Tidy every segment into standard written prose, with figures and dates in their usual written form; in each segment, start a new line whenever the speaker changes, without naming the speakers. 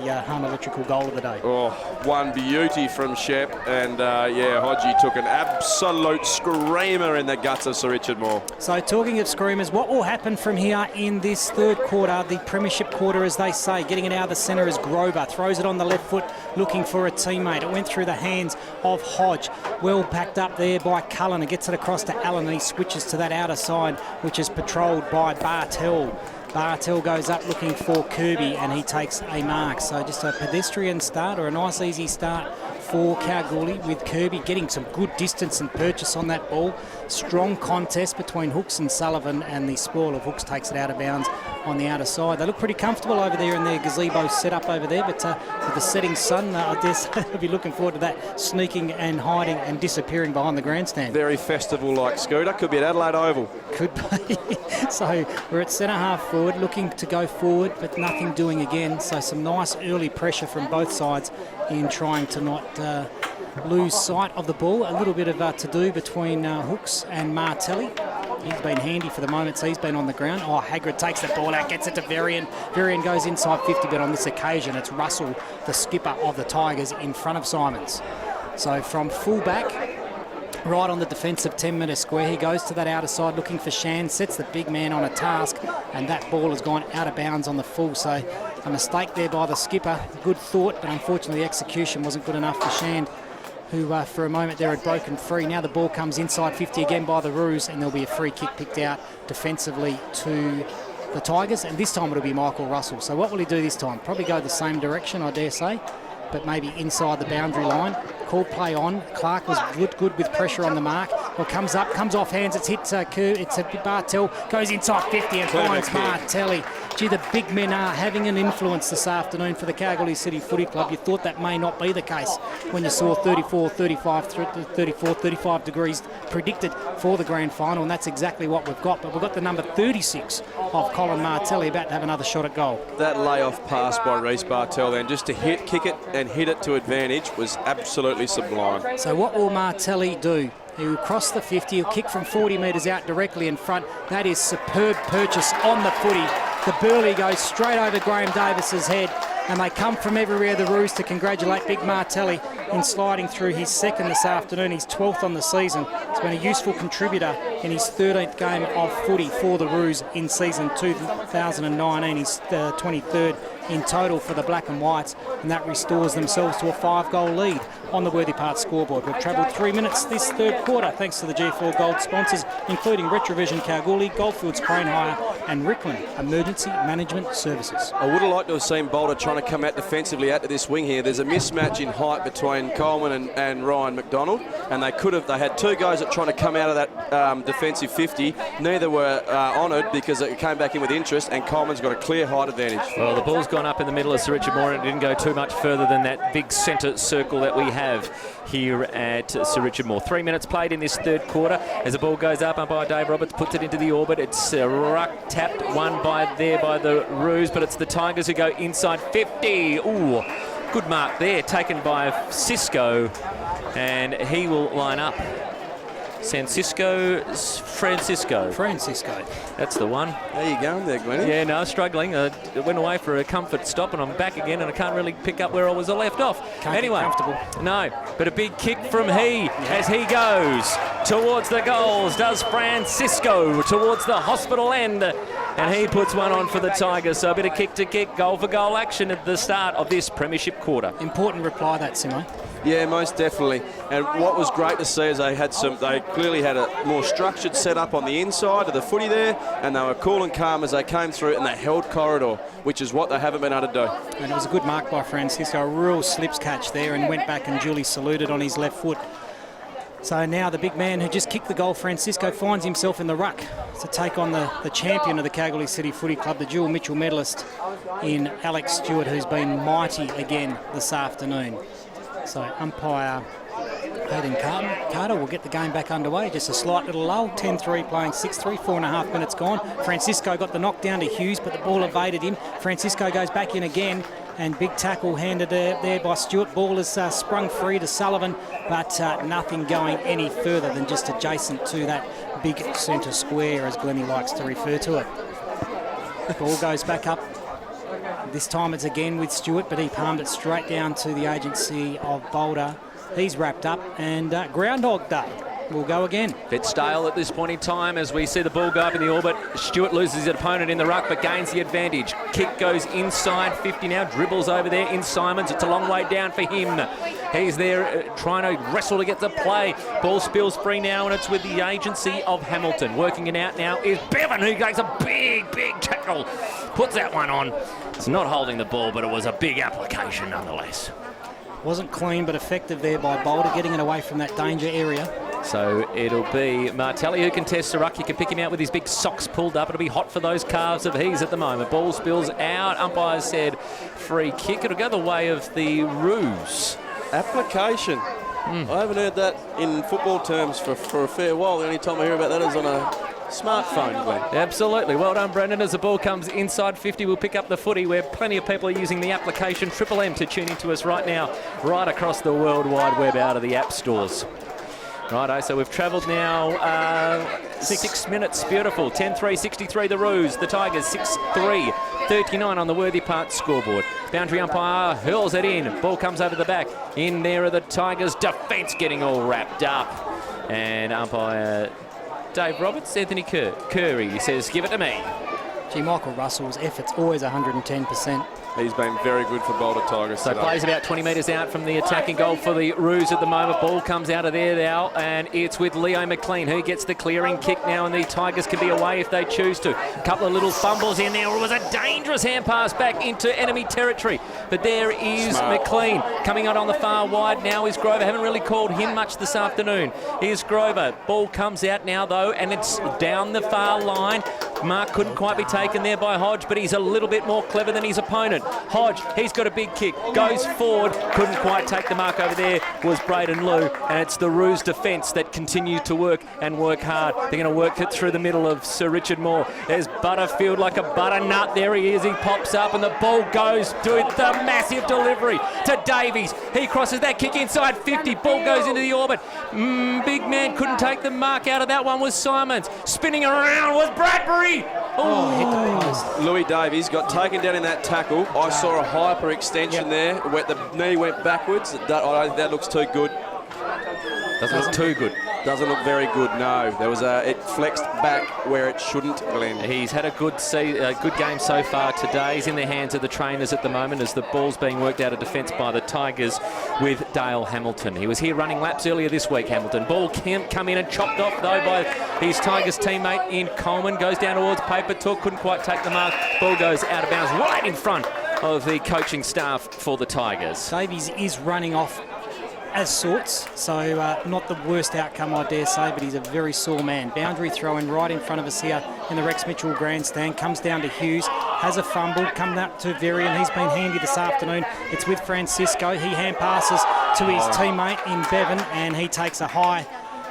Hum Electrical goal of the day.
Oh, one beauty from Shep, and yeah, Hodgie took an absolute screamer in the guts of Sir Richard Moore.
So talking of screamers, what will happen from here in this third quarter, the premiership quarter as they say? Getting it out of the centre is Grover, throws it on the left foot looking for a teammate. It went through the hands of Hodge, well packed up there by Cullen. It gets it across to Allen and he switches to that outer side, which is patrolled by Bartel. Bartel goes up looking for Kirby and he takes a mark. So just a pedestrian start, or a nice easy start for Kalgoorlie, with Kirby getting some good distance and purchase on that ball. Strong contest between Hooks and Sullivan, and the spoil of Hooks takes it out of bounds on the outer side. They look pretty comfortable over there in their gazebo set up over there, but with the setting sun, I guess they'll be looking forward to that sneaking and hiding and disappearing behind the grandstand.
Very festival-like, Scooter. Could be at Adelaide Oval.
Could be. So we're at centre half forward, looking to go forward, but nothing doing again. So some nice early pressure from both sides in trying to not lose sight of the ball. A little bit of to-do between Hooks and Martelli. He's been handy for the moment, so he's been on the ground. Oh, Hagrid takes the ball out, gets it to Varian. Varian goes inside 50, but on this occasion, it's Russell, the skipper of the Tigers, in front of Simons. So from full-back, right on the defensive 10-metre square, he goes to that outer side looking for Shan, sets the big man on a task, and that ball has gone out of bounds on the full. So a mistake there by the skipper. Good thought, but unfortunately the execution wasn't good enough for Shand, who for a moment there had broken free. Now the ball comes inside 50 again by the Roos, and there'll be a free kick picked out defensively to the Tigers, and this time it'll be Michael Russell. So what will he do this time? Probably go the same direction, I dare say, but maybe inside the boundary line. Call play on. Clark was good with pressure on the mark. Well, comes up, comes off hands. It's hit it's a Bartel, goes inside 50 and finds Martelli. Gee, the big men are having an influence this afternoon for the Kalgoorlie City Footy Club. You thought that may not be the case when you saw 35 degrees predicted for the grand final, and that's exactly what we've got. But we've got the number 36 of Colin Martelli about to have another shot at goal.
That layoff pass by Reece Bartel then, just to kick it and hit it to advantage, was absolutely sublime.
So what will Martelli do? He will cross the 50, he'll kick from 40 metres out directly in front. That is superb purchase on the footy. The burley goes straight over Graham Davis's head, and they come from everywhere, the Roos, to congratulate Big Martelli in sliding through his second this afternoon, his 12th on the season. He's been a useful contributor in his 13th game of footy for the Roos in season 2019. He's 23rd in total for the Black and Whites, and that restores themselves to a 5-goal lead on the Worthy Parts scoreboard. We've travelled 3 minutes this third quarter thanks to the G4 Gold sponsors, including Retrovision Kalgoorlie, Goldfields Crane Hire and Rickland Emergency Management Services.
I would have liked to have seen Boulder trying to come out defensively out to this wing here. There's a mismatch in height between Coleman and Ryan McDonald, and they had two guys that trying to come out of that defensive 50. Neither were honoured because it came back in with interest, and Coleman's got a clear height advantage.
Well, the ball's gone up in the middle of Sir Richard Moore, and it didn't go too much further than that big centre circle that we have here at Sir Richard Moore. 3 minutes played in this third quarter. As the ball goes up by Dave Roberts, puts it into the orbit. It's ruck tapped one by the Roos, but it's the Tigers who go inside 50. Ooh, good mark there, taken by Cisco, and he will line up. Francisco. That's the one.
There you go, there, Glennie.
Yeah, no, struggling. I went away for a comfort stop, and I'm back again, and I can't really pick up where I was left off. Anyway, comfortable. No, but a big kick from as he goes towards the goals. Does Francisco towards the hospital end, and he puts one on for the Tigers. So a bit of kick-to-kick, goal-for-goal action at the start of this premiership quarter.
Important reply, that, Simo.
Yeah, most definitely. And what was great to see is they clearly had a more structured setup on the inside of the footy there, and they were cool and calm as they came through, and they held corridor, which is what they haven't been able to do.
And it was a good mark by Francisco, a real slips catch there, and went back and duly saluted on his left foot. So now the big man who just kicked the goal, Francisco, finds himself in the ruck to take on the champion of the Kalgoorlie City Footy Club, the dual Mitchell medalist in Alex Stewart, who's been mighty again this afternoon. So umpire Hayden Carter will get the game back underway. Just a slight little lull, 10-3 playing 6-3, 4.5 minutes gone. Francisco got the knockdown to Hughes, but the ball evaded him. Francisco goes back in again, and big tackle handed there by Stewart. Ball is sprung free to Sullivan, but nothing going any further than just adjacent to that big centre square, as Glennie likes to refer to it. The ball goes back up This time it's again with Stewart, but he palmed it straight down to the agency of Boulder. He's wrapped up, and Groundhog Day will go again.
Bit stale at this point in time as we see the ball go up in the orbit. Stewart loses his opponent in the ruck but gains the advantage. Kick goes inside 50 now, dribbles over there in Simons. It's a long way down for him. He's there trying to wrestle to get the play. Ball spills free now, and it's with the agency of Hamilton. Working it out now is Bevan, who makes a big tackle. Puts that one on. It's not holding the ball, but it was a big application nonetheless.
Wasn't clean but effective there by Boulder, getting it away from that danger area.
So it'll be Martelli who contests the ruck. You can pick him out with his big socks pulled up. It'll be hot for those calves of his at the moment. Ball spills out. Umpire said free kick. It'll go the way of the Roos.
Application. I haven't heard that in football terms for a fair while. The only time I hear about that is on a smartphone, Glenn.
Absolutely. Well done, Brendan. As the ball comes inside 50, we'll pick up the footy where plenty of people are using the application Triple M to tune into us right now, right across the World Wide Web out of the app stores. Righto, so we've travelled now 6 minutes. Beautiful. 10-3, 63 the Roos. The Tigers 6-3, 39 on the Worthy Parts scoreboard. Boundary umpire hurls it in. Ball comes over the back. In there are the Tigers' defence getting all wrapped up. And umpire Dave Roberts, Anthony Curry says, give it to me.
Gee, Michael Russell's effort's always 110%.
He's been very good for Boulder Tigers
So
today.
plays about 20 metres out from the attacking goal for the Roos at the moment. Ball comes out of there now, and it's with Leo McLean who gets the clearing kick now, and the Tigers can be away if they choose to. A couple of little fumbles in there. It was a dangerous hand pass back into enemy territory. But there is McLean coming out on the far wide. Now is Grover. Haven't really called him much this afternoon. Here's Grover. Ball comes out now, though, and it's down the far line. Mark couldn't quite be taken there by Hodge, but he's a little bit more clever than his opponent. Hodge, he's got a big kick, goes forward, couldn't quite take the mark over there, was Braden Liu, and it's the Roos defence that continue to work and work hard. They're going to work it through the middle of Sir Richard Moore. There's Butterfield like a butternut. There he is, he pops up, and the ball goes to the massive delivery to Davies. He crosses that kick inside 50, ball goes into the orbit. Big man couldn't take the mark out of that one was Simons. Spinning around was Bradbury.
Oh, hit the post.
Louis Davies got taken down in that tackle. I saw a hyper-extension there. Where the knee went backwards. That looks too good.
Doesn't look too good.
Doesn't look very good, no. There was it flexed back where it shouldn't, Glenn.
He's had a good game so far today. He's in the hands of the trainers at the moment as the ball's being worked out of defence by the Tigers with Dale Hamilton. He was here running laps earlier this week, Hamilton. Ball can't come in and chopped off, though, by his Tigers teammate in Coleman. Goes down towards Paper Talk, couldn't quite take the mark. Ball goes out of bounds right in front of the coaching staff for the Tigers.
Davies is running off as sorts, so not the worst outcome, I dare say, but he's a very sore man. Boundary throw in right in front of us here in the Rex Mitchell grandstand. Comes down to Hughes, has a fumble, come up to Varian. He's been handy this afternoon. It's with Francisco. He hand passes to his teammate in Bevan, and he takes a high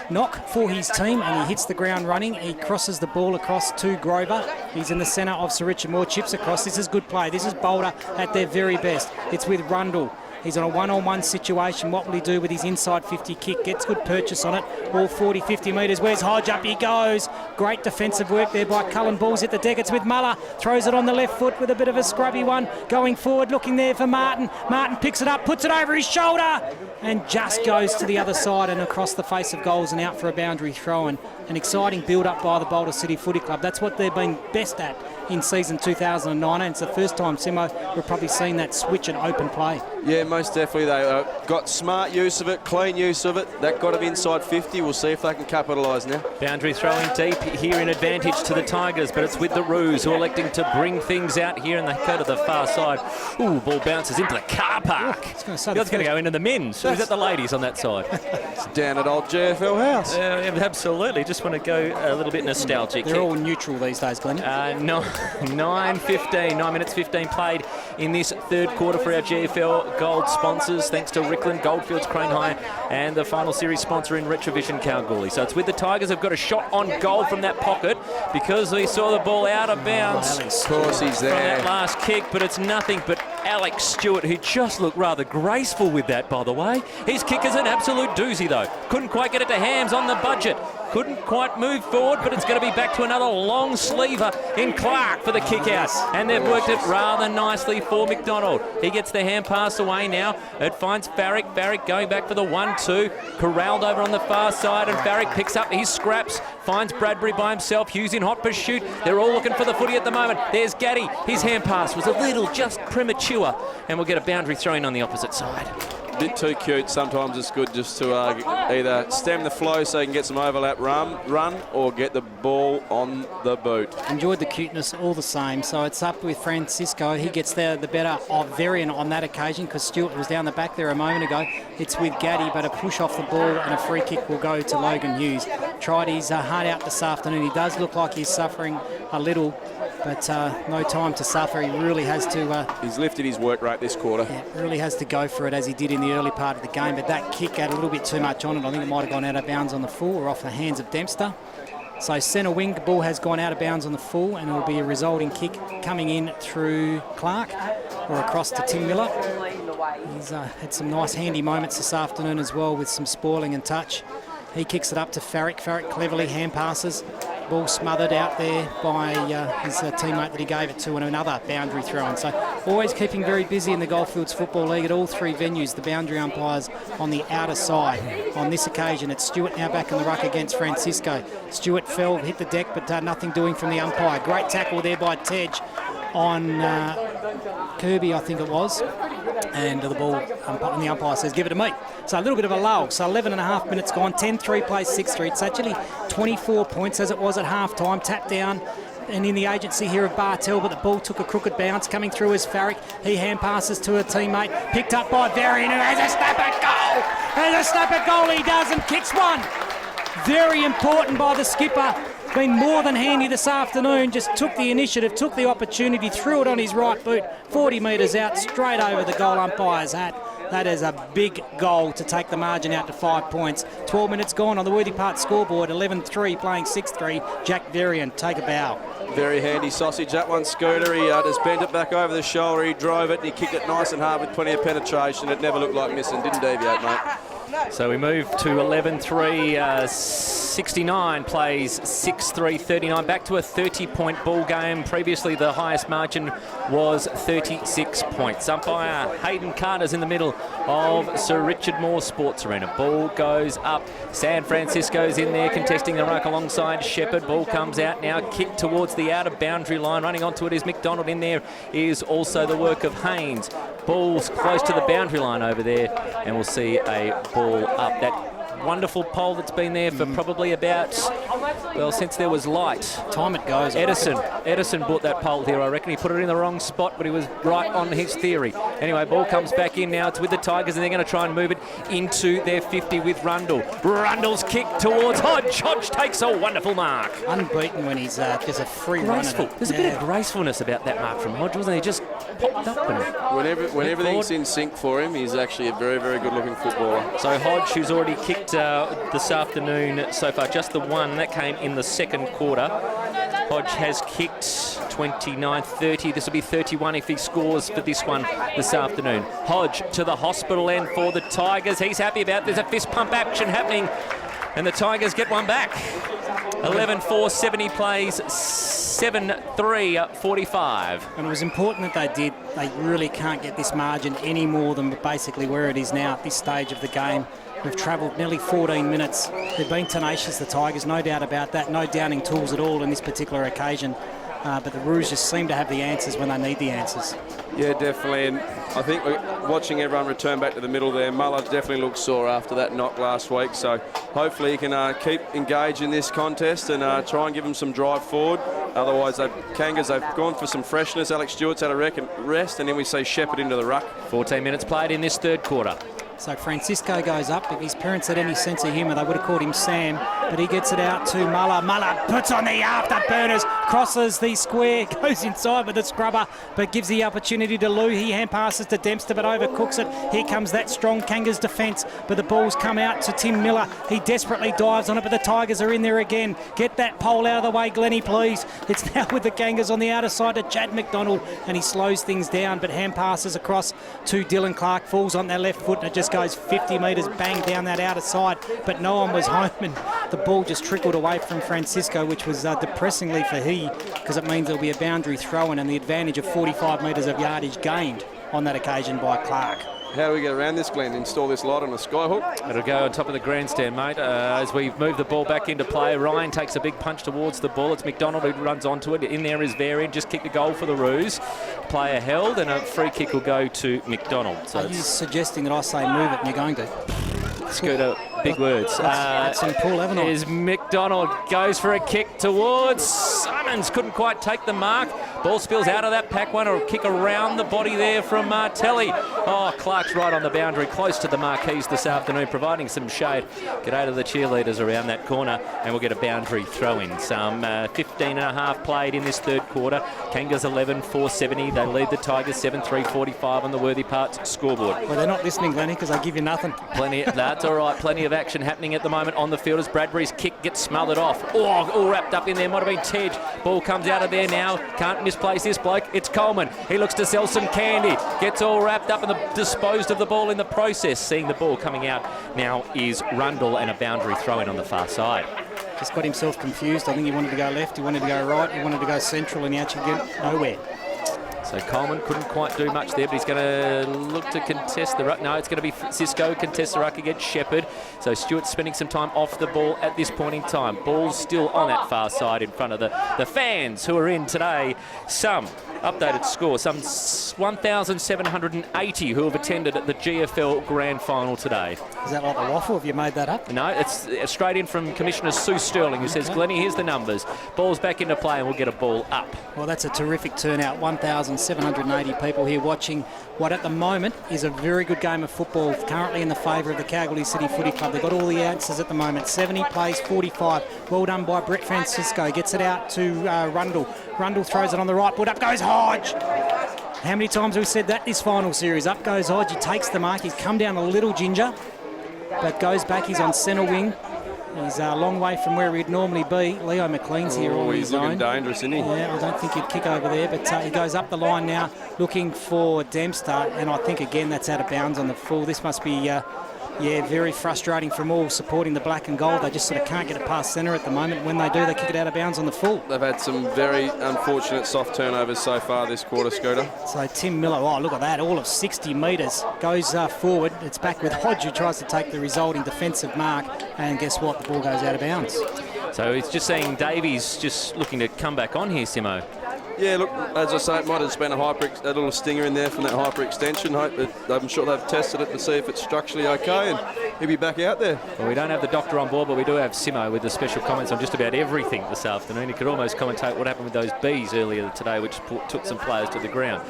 knock for his team, and he hits the ground running. He crosses the ball across to Grover. He's in the centre of Sir Richard Moore, chips across. This is good play. This is Boulder at their very best. It's with Rundle. He's on a one-on-one situation. What will he do with his inside 50 kick? Gets good purchase on it. All 40, 50 metres. Where's Hodge? Up he goes. Great defensive work there by Cullen. Ball's hit the deck. It's with Muller. Throws it on the left foot with a bit of a scrubby one. Going forward, looking there for Martin. Martin picks it up, puts it over his shoulder, and just goes to the other side and across the face of goals and out for a boundary throw. And an exciting build-up by the Boulder City Footy Club. That's what they've been best at in season 2019. It's the first time, Simo, we've probably seen that switch and open play.
Yeah, most definitely. They got smart use of it, clean use of it. That got them inside 50. We'll see if they can capitalise now.
Boundary throwing deep here in advantage to the Tigers, but it's with the Roos who are electing to bring things out here, and they go to the far side. Ooh, ball bounces into the car park.
It's going to
It's going to go into the men's. Or is that the ladies on that side?
It's down at old JFL House.
Absolutely. Just want to go a little bit nostalgic.
They're all neutral these days, Glenn.
9 minutes 15 played in this third quarter for our GFL Gold sponsors, thanks to Rickland, Goldfields, Crane High, and the final series sponsor in Retrovision Kalgoorlie. So it's with the Tigers. Have got a shot on goal from that pocket because we saw the ball out of bounds.
Of course he's
From
there.
that last kick, but it's nothing but Alex Stewart, who just looked rather graceful with that, by the way. His kick is an absolute doozy, though. Couldn't quite get it to Hams on the budget. couldn't quite move forward, but it's going to be back to another long sleever in Clark for the kick out. And they've worked it rather nicely for McDonald. He gets the hand pass away now. It finds Farrick. Farrick going back for the 1-2. Corralled over on the far side, and Farrick picks up his scraps. Finds Bradbury by himself. Hughes in hot pursuit. They're all looking for the footy at the moment. There's Gaddy. His hand pass was a little just premature, and we'll get a boundary throw in on the opposite side.
A bit too cute. Sometimes it's good just to either stem the flow so you can get some overlap run or get the ball on the boot.
Enjoyed the cuteness all the same. So it's up with Francisco. He gets the better of Varian on that occasion because Stewart was down the back there a moment ago. It's with Gaddy, but a push off the ball and a free kick will go to Logan Hughes. Tried his heart out this afternoon. He does look like he's suffering a little, but no time to suffer. He really has to...
He's lifted his work rate this quarter.
Yeah, really has to go for it as he did in the early part of the game, but that kick had a little bit too much on it. I think it might have gone out of bounds on the full or off the hands of Dempster. So centre wing, the ball has gone out of bounds on the full, and it will be a resulting kick coming in through Clark or across to Tim Miller. He's had some nice handy moments this afternoon as well with some spoiling and touch. He kicks it up to Farrick. Farrick cleverly hand passes. Ball smothered out there by his teammate that he gave it to, and another boundary throw in. So always keeping very busy in the Goldfields Football League at all three venues. The boundary umpires on the outer side. On this occasion, it's Stewart now back in the ruck against Francisco. Stewart fell, hit the deck, but nothing doing from the umpire. Great tackle there by Tej on Kirby, I think it was. And the ball, and the umpire says, give it to me. So a little bit of a lull. So 11 and a half minutes gone, 10-3 plays 6-3. It's actually 24 points as it was at half-time. Tap down and in the agency here of Bartel, but the ball took a crooked bounce. Coming through is Farrick. He hand passes to a teammate. Picked up by Varian, who has a snap at goal. Has a snap at goal, he does, and kicks one. Very important by the skipper. Been more than handy this afternoon, just took the initiative, took the opportunity, threw it on his right boot, 40 metres out, straight over the goal umpire's hat. That is a big goal to take the margin out to 5 points. 12 minutes gone on the Worthy Part scoreboard, 11-3 playing 6-3. Jack Varian, take a bow.
Very handy sausage, that one, Scooter. He just bent it back over the shoulder, he drove it, and he kicked it nice and hard with plenty of penetration. It never looked like missing, didn't deviate, mate.
So we move to 11-3, 69 plays 6-3, 39. Back to a 30-point ball game. Previously, the highest margin was 36 points. Umpire Hayden Carter's in the middle of Sir Richard Moore Sports Arena. Ball goes up. San Francisco's in there contesting the ruck alongside Shepherd. Ball comes out now, kicked towards the outer boundary line. Running onto it is McDonald. In there is also the work of Haynes. Ball's close to the boundary line over there, and we'll see a ball up. That wonderful pole that's been there for probably about, well, since there was light.
Time it goes.
Edison bought that pole here, I reckon. He put it in the wrong spot, but he was right on his theory. Anyway, ball comes back in now. It's with the Tigers, and they're going to try and move it into their 50 with Rundle. Rundle's kick towards Hodge. Hodge takes a wonderful mark.
Unbeaten when he's there's a free
Graceful.
run.
There's a bit of gracefulness about that mark from Hodge, wasn't there? He just popped up and
When everything's in sync for him, he's actually a very, very good-looking footballer.
So Hodge, who's already kicked this afternoon so far, just the one, that came in the second quarter. Hodge has kicked 29-30. This will be 31 if he scores for this one this afternoon. Hodge to the hospital end for the Tigers. He's happy about it. There's a fist pump action happening, and the Tigers get one back. 11-4, 70 plays, 7-3, 45.
And it was important that they did. They really can't get this margin any more than basically where it is now at this stage of the game. We've travelled nearly 14 minutes. They've been tenacious, the Tigers, no doubt about that. No downing tools at all on this particular occasion. But the Roos just seem to have the answers when they need the answers.
Yeah, definitely. And I think watching everyone return back to the middle there, Muller definitely looked sore after that knock last week. So hopefully he can keep engaged in this contest and try and give them some drive forward. Otherwise, Kangas, they've gone for some freshness. Alex Stewart's had a rest, and then we see Shepherd into the ruck.
14 minutes played in this third quarter.
So Francisco goes up. If his parents had any sense of humour, they would have called him Sam, but he gets it out to Muller. Muller puts on the afterburners, crosses the square, goes inside with the scrubber, but gives the opportunity to Lou. He hand passes to Dempster, but overcooks it. Here comes that strong Kangas defence, but the ball's come out to Tim Miller. He desperately dives on it, but the Tigers are in there again. Get that pole out of the way, Glennie, please. It's now with the Kangas on the outer side to Chad McDonald, and he slows things down, but hand passes across to Dylan Clark, falls on their left foot, and it just goes 50 metres bang down that outer side, but no one was home, and the ball just trickled away from Francisco, which was depressingly for he, because it means there'll be a boundary throw-in and the advantage of 45 metres of yardage gained on that occasion by Clark.
How do we get around this, Glenn? Install this light on a skyhook?
It'll go on top of the grandstand, mate. As we move the ball back into play, Ryan takes a big punch towards the ball. It's McDonald who runs onto it. In there is Varian, just kicked the goal for the Roos. Player held, and a free kick will go to McDonald. So
Are you suggesting that I say move it and you're going to?
Scooter, big words.
That's in Paul Avenant.
Is McDonald goes for a kick towards Simons. Couldn't quite take the mark. Ball spills out of that pack one, or a kick around the body there from Martelli. Oh, Clark's right on the boundary, close to the marquees this afternoon, providing some shade. G'day to the cheerleaders around that corner, and we'll get a boundary throw-in. Some 15 and a half played in this third quarter. Kangas 11, 470. They lead the Tigers 7-3-45 on the Worthy Parts scoreboard.
Well, they're not listening, Glennie, because they give you nothing.
That's all right. Plenty of action happening at the moment on the field as Bradbury's kick gets smothered off. Oh, all wrapped up in there. Might have been Tej. Ball comes out of there now. Can't misplace this bloke. It's Coleman. He looks to sell some candy. Gets all wrapped up and disposed of the ball in the process. Seeing the ball coming out now is Rundle, and a boundary throw-in on the far side.
Just got himself confused. I think he wanted to go left, he wanted to go right, he wanted to go central, and he actually get nowhere.
So Coleman couldn't quite do much there, but he's going to look to contest the ruck. No, it's going to be Cisco contest the ruck against Shepherd. So Stewart's spending some time off the ball at this point in time. Ball's still on that far side in front of the fans who are in today. Some updated score, some 1,780 who have attended at the GFL Grand Final today.
Is that like the waffle? Have you made that up?
No, it's straight in from Commissioner Sue Sterling, who says, Glennie, here's the numbers. Ball's back into play and we'll get a ball up.
Well, that's a terrific turnout. 1,780 people here watching what at the moment is a very good game of football, currently in the favour of the Kalgoorlie City Footy Club. They've got all the answers at the moment. 70 plays 45. Well done by Brett Francisco. Gets it out to Rundle. Rundle throws it on the right foot. Up goes Hodge. How many times have we said that this final series? Up goes Hodge. He takes the mark. He's come down a little ginger, but goes back. He's on centre wing. He's a long way from where he'd normally be. Leo McLean's here on his own.
He's looking dangerous, isn't he?
Yeah, I don't think he'd kick over there, but he goes up the line now looking for Dempster, and I think, again, that's out of bounds on the full. This must be, very frustrating from all supporting the black and gold. They just sort of can't get it past centre at the moment. When they do, they kick it out of bounds on the full.
They've had some very unfortunate soft turnovers so far this quarter, Scooter.
So Tim Miller, oh, look at that, all of 60 metres, goes forward. It's back with Hodge, who tries to take the resulting defensive mark, and guess what? The ball goes out of bounds. So
it's just saying Davies just looking to come back on here, Simo.
Yeah, look, as I say, it might have been a little stinger in there from that hyper-extension. I'm sure they've tested it to see if it's structurally okay, and he'll be back out there.
Well, we don't have the doctor on board, but we do have Simo with the special comments on just about everything this afternoon. He could almost commentate what happened with those bees earlier today, which took some players to the ground.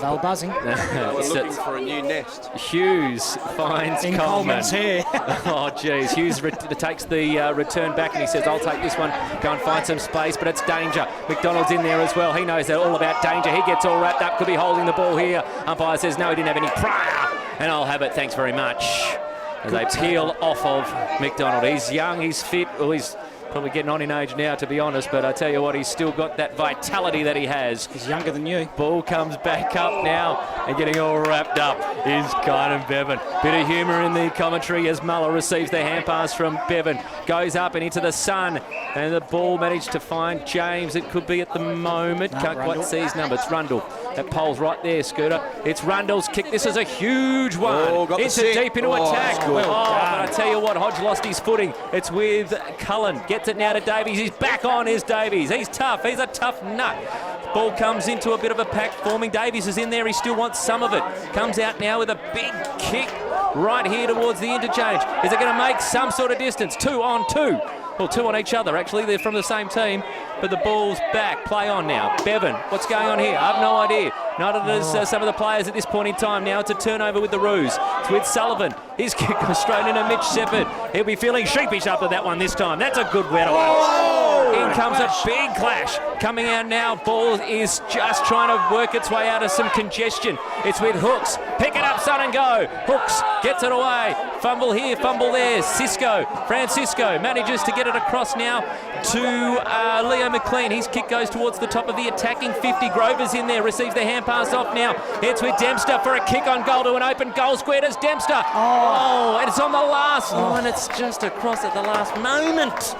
They were buzzing.
They were looking for a new nest.
Hughes finds
in Coleman's hair.
Oh, geez. Hughes takes the return back, and he says, I'll take this one, go and find some space, but it's danger. McDonald's in there as well. He knows that all about danger. He gets all wrapped up, could be holding the ball here. Umpire says, no, he didn't have any prior. And I'll have it, thanks very much. As they peel off of McDonald. He's young, he's fit. Well, he's probably getting on in age now, to be honest, but I tell you what, he's still got that vitality that he has.
He's younger than you.
Ball comes back up now, and getting all wrapped up is Kynan Bevan. Bit of humour in the commentary as Muller receives the hand pass from Bevan. Goes up and into the sun, and the ball managed to find James. It could be at the moment. Can't quite see his number. It's Rundle. That pole's right there, Scooter. It's Rundle's kick. This is a huge one. It's deep into attack. But I tell you what, Hodge lost his footing. It's with Cullen. Gets it now to Davies. He's back on, is Davies. He's tough. He's a tough nut. Ball comes into a bit of a pack forming. Davies is in there. He still wants some of it. Comes out now with a big kick right here towards the interchange. Is it going to make some sort of distance? 2 on 2. Well, 2 on each other, actually. They're from the same team, but the ball's back. Play on now. Bevan, what's going on here? I have no idea. Neither does some of the players at this point in time. Now it's a turnover with the Roos. It's with Sullivan. His kick goes straight into Mitch Shepherd. He'll be feeling sheepish after that one this time. That's a good wet. comes a big clash coming out now. Ball is just trying to work its way out of some congestion. It's with Hooks. Pick it up, son, and go. Hooks gets it away. Fumble here, fumble there. Francisco manages to get it across now to Leo McLean. His kick goes towards the top of the attacking 50. Grover's in there, receives the hand pass off now. It's with Dempster for a kick on goal to an open goal square. Does Dempster? Oh, and it's on the last line. It's just across at the last moment.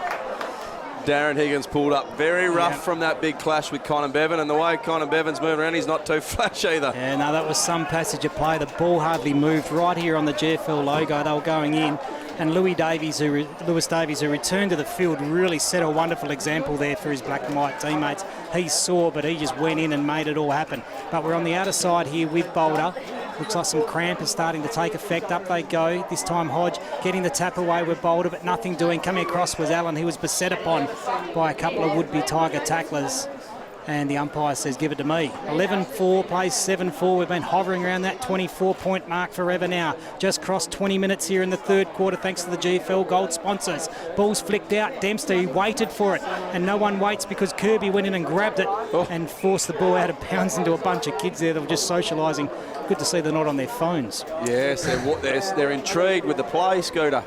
Darren Higgins pulled up very rough from that big clash with Conan Bevan, and the way Conan Bevan's moving around, he's not too flash either.
Yeah, no, that was some passage of play. The ball hardly moved right here on the GFL logo. They were going in, and Lewis Davies, who returned to the field, really set a wonderful example there for his black and white teammates. He saw, but he just went in and made it all happen. But we're on the outer side here with Boulder. Looks like some cramp is starting to take effect. Up they go. This time Hodge getting the tap away with Boulder, but nothing doing. Coming across was Allen. He was beset upon by a couple of would-be Tiger tacklers. And the umpire says, give it to me. 11-4, plays 7-4. We've been hovering around that 24-point mark forever now. Just crossed 20 minutes here in the third quarter thanks to the GFL Gold sponsors. Ball's flicked out. Dempster, he waited for it. And no one waits because Kirby went in and grabbed it and forced the ball out of bounds into a bunch of kids there that were just socialising. Good to see they're not on their phones.
Yes, they're intrigued with the play, Scooter.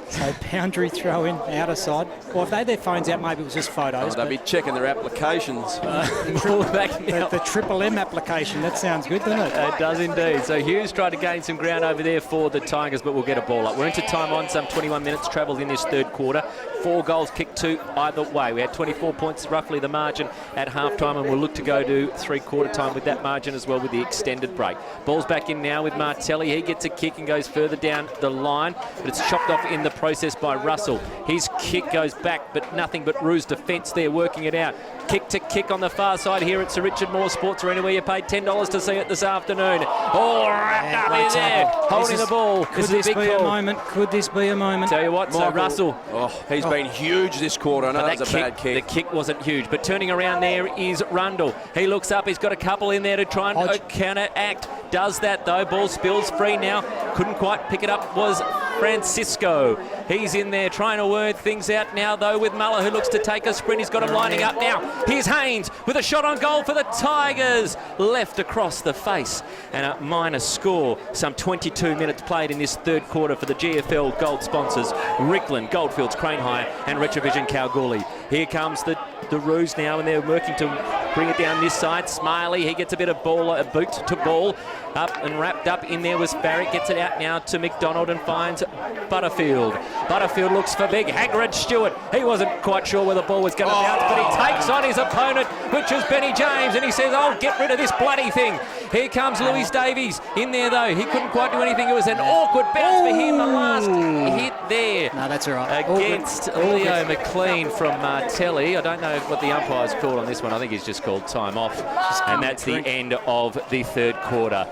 So boundary throw in, outer side. Or if they had their phones out, maybe it was just photos.
They'll be checking their applications.
The Triple M application, that sounds good, doesn't it?
It does indeed. So Hughes tried to gain some ground over there for the Tigers, but we'll get a ball up. We're into time on, some 21 minutes travelled in this third quarter. 4 goals kicked to either way. We had 24 points, roughly the margin at half-time, and we'll look to go to three-quarter time with that margin as well with the extended break. Ball's back in now with Martelli. He gets a kick and goes further down the line, but it's chopped off in the process by Russell. His kick goes back, but nothing but Roo's defence there working it out. Kick to kick on the far side here at Sir Richard Moore Sports Arena, where you paid $10 to see it this afternoon. Oh, wrapped up in there, holding the ball.
Could this be a moment? Could this be a moment?
Tell you what, so Russell.
He's been huge this quarter. I know that was a bad kick.
The kick wasn't huge, but turning around there is Rundle. He looks up, he's got a couple in there to try and counteract. Does that though, ball spills free now. Couldn't quite pick it up, was Francisco. He's in there trying to work things out now though with Muller, who looks to take a sprint. He's got him lining up now. Here's Haynes with a shot on goal for the Tigers. Left across the face and a minus score. Some 22 minutes played in this third quarter for the GFL Gold sponsors, Rickland, Goldfields, Crane High and Retrovision Kalgoorlie. Here comes the Roos now, and they're working to bring it down this side. Smiley, he gets a bit of ball, a boot to ball. Up and wrapped up in there was Barrett. Gets it out now to McDonald and finds Butterfield. Butterfield looks for big Hagrid Stewart. He wasn't quite sure where the ball was going to bounce, but he takes on his opponent, which is Benny James, and he says, "Oh, get rid of this bloody thing." Here comes Lewis Davies in there though. He couldn't quite do anything. It was an awkward bounce for him. The last hit there.
No, that's all right.
Against Leo McLean from Martelli. I don't know what the umpire's called on this one. I think he's just called time off. And that's the end of the third quarter.